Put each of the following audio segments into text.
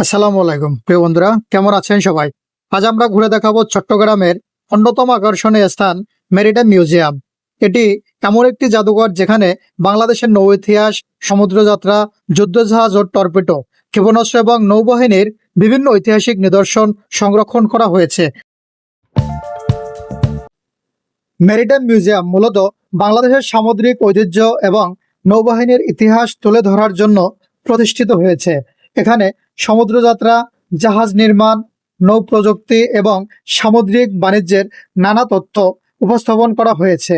আসসালামু আলাইকুম প্রিয় বন্ধুরা, কেমন আছেন সবাই? আজ আমরা ঘুরে দেখাবো চট্টগ্রামের অন্যতম আকর্ষণীয় স্থান মেরিটাইম মিউজিয়াম। এটি এমন একটি জাদুঘর যেখানে বাংলাদেশের নৌ ইতিহাস, সমুদ্রযাত্রা, যুদ্ধজাহাজ ও টর্পেডো, ক্ষেপণাস্ত্র এবং নৌবাহিনীর বিভিন্ন ঐতিহাসিক নিদর্শন সংরক্ষণ করা হয়েছে। মেরিটাইম মিউজিয়াম মূলত বাংলাদেশের সামুদ্রিক ঐতিহ্য এবং নৌবাহিনীর ইতিহাস তুলে ধরার জন্য প্রতিষ্ঠিত হয়েছে। এখানে সমুদ্রযাত্রা, জাহাজ নির্মাণ, নৌ প্রযুক্তি এবং সামুদ্রিক বাণিজ্যের নানা তথ্য উপস্থাপন করা হয়েছে।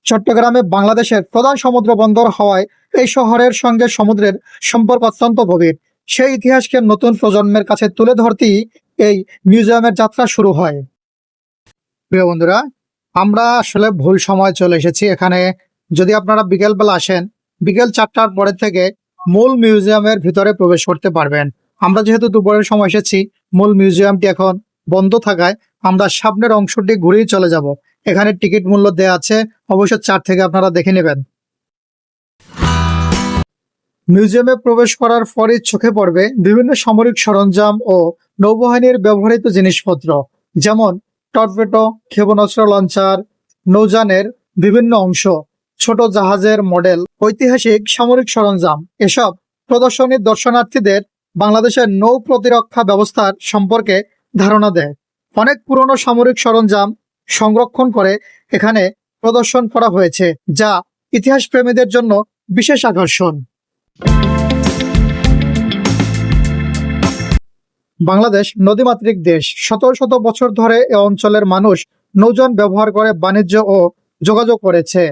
চট্টগ্রামে বাংলাদেশের প্রধান সমুদ্র বন্দর হওয়ায় এই শহরের সঙ্গে সমুদ্রের সম্পর্ক অত্যন্ত গভীর। সেই ইতিহাসকে নতুন প্রজন্মের কাছে তুলে ধরতেই এই মিউজিয়ামের যাত্রা শুরু হয়। প্রিয় বন্ধুরা, আমরা আসলে ভুল সময় চলে এসেছি এখানে। যদি আপনারা বিকেলবেলা আসেন, বিকেল 4টার পরে থেকে মূল মিউজিয়ামের ভিতরে প্রবেশ করতে পারবেন। আমরা যেহেতু দুপুরের সময় এসেছি, মূল মিউজিয়ামটি এখন বন্ধ থাকায় আমরা সামনের অংশটি ঘুরেই চলে যাব। এখানে টিকিট মূল্য দেওয়া আছে, অবশ্য 4 থেকে আপনারা দেখে নেবেন। মিউজিয়ামে প্রবেশ করার পরই চোখে পড়বে বিভিন্ন সামরিক সরঞ্জাম ও নৌবাহিনীর ব্যবহৃত জিনিসপত্র, যেমন টর্পেডো, ক্ষেপণাস্ত্র লঞ্চার, নৌযানের বিভিন্ন অংশ, ছোট জাহাজের মডেল, ঐতিহাসিক সামরিক সরঞ্জাম। এসব প্রদর্শনী দর্শনার্থীদের বাংলাদেশের নৌ প্রতিরক্ষা ব্যবস্থার সম্পর্কে ধারণা দেয়। অনেক পুরনো সামরিক সরঞ্জাম সংরক্ষণ করে এখানে প্রদর্শন করা হয়েছে, যা ইতিহাস প্রেমীদের জন্য বিশেষ আকর্ষণ। বাংলাদেশ নদীমাতৃক দেশ। শত শত বছর ধরে এ অঞ্চলের মানুষ নৌযান ব্যবহার করে বাণিজ্য ও যোগাযোগ করেছে।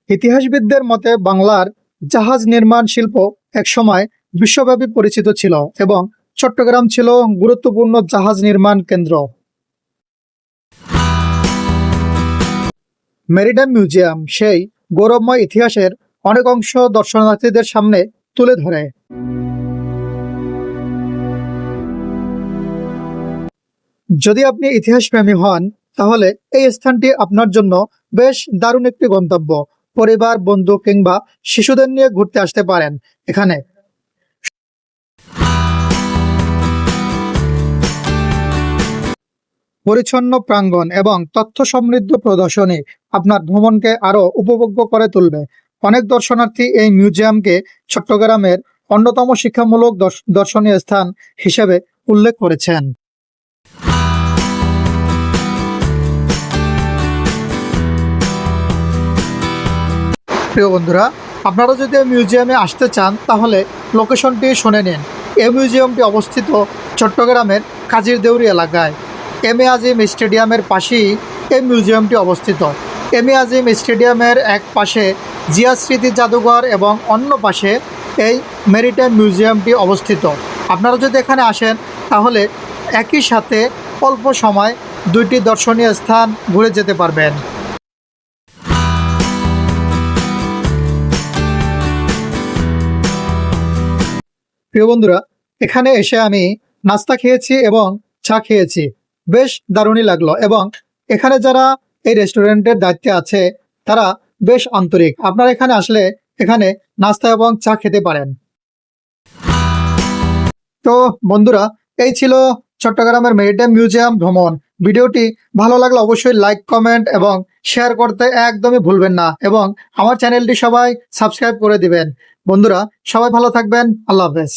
ইতিহাসবিদদের মতে বাংলার জাহাজ নির্মাণ শিল্প একসময় বিশ্বব্যাপী পরিচিত ছিল এবং চট্টগ্রাম ছিল গুরুত্বপূর্ণ জাহাজ নির্মাণ কেন্দ্র। মেরিটাইম মিউজিয়াম সেই গৌরবময় ইতিহাসের অনেক অংশ দর্শনার্থীদের সামনে তুলে ধরে। যদি আপনি ইতিহাস প্রেমী হন, তাহলে এই স্থানটি আপনার জন্য বেশ দারুণ একটি গন্তব্য। পরিবার, বন্ধু কিংবা শিশুদের নিয়ে ঘুরতে আসতে পারেন এখানে। পরিচ্ছন্ন প্রাঙ্গণ এবং তথ্য সমৃদ্ধ প্রদর্শনী আপনার ভ্রমণকে আরো উপভোগ্য করে তুলবে। অনেক দর্শনার্থী এই মিউজিয়ামকে চট্টগ্রামের অন্যতম শিক্ষামূলক দর্শনীয় স্থান হিসেবে উল্লেখ করেছেন। প্রিয় বন্ধুরা, আপনারা যদি এই মিউজিয়ামে আসতে চান তাহলে লোকেশনটি শুনে নিন। এই মিউজিয়ামটি অবস্থিত চট্টগ্রামের কাজিরদেউরি এলাকায়। এম এ আজিম স্টেডিয়ামের পাশেই এই মিউজিয়ামটি অবস্থিত। এম এ আজিম স্টেডিয়ামের এক পাশে জিয়া স্মৃতি জাদুঘর এবং অন্য পাশে এই মেরিটাইম মিউজিয়ামটি অবস্থিত। আপনারা যদি এখানে আসেন তাহলে একই সাথে অল্প সময় দুইটি দর্শনীয় স্থান ঘুরে যেতে পারবেন। প্রিয় বন্ধুরা, এখানে এসে আমি নাস্তা খেয়েছি এবং চা খেয়েছি, বেশ দারুণই লাগলো। এবং এখানে যারা এই রেস্টুরেন্টের দায়িত্বে আছে তারা বেশ আন্তরিক। আপনারা এখানে আসলে এখানে নাস্তা এবং চা খেতে পারেন। তো বন্ধুরা, এই ছিল চট্টগ্রামের মেরিটাইম মিউজিয়াম ভ্রমণ। ভিডিওটি ভালো লাগলে অবশ্যই লাইক, কমেন্ট এবং শেয়ার করতে একদমই ভুলবেন না এবং আমার চ্যানেলটি সবাই সাবস্ক্রাইব করে দিবেন। বন্ধুরা, সবাই ভালো থাকবেন। আল্লাহ হাফেজ।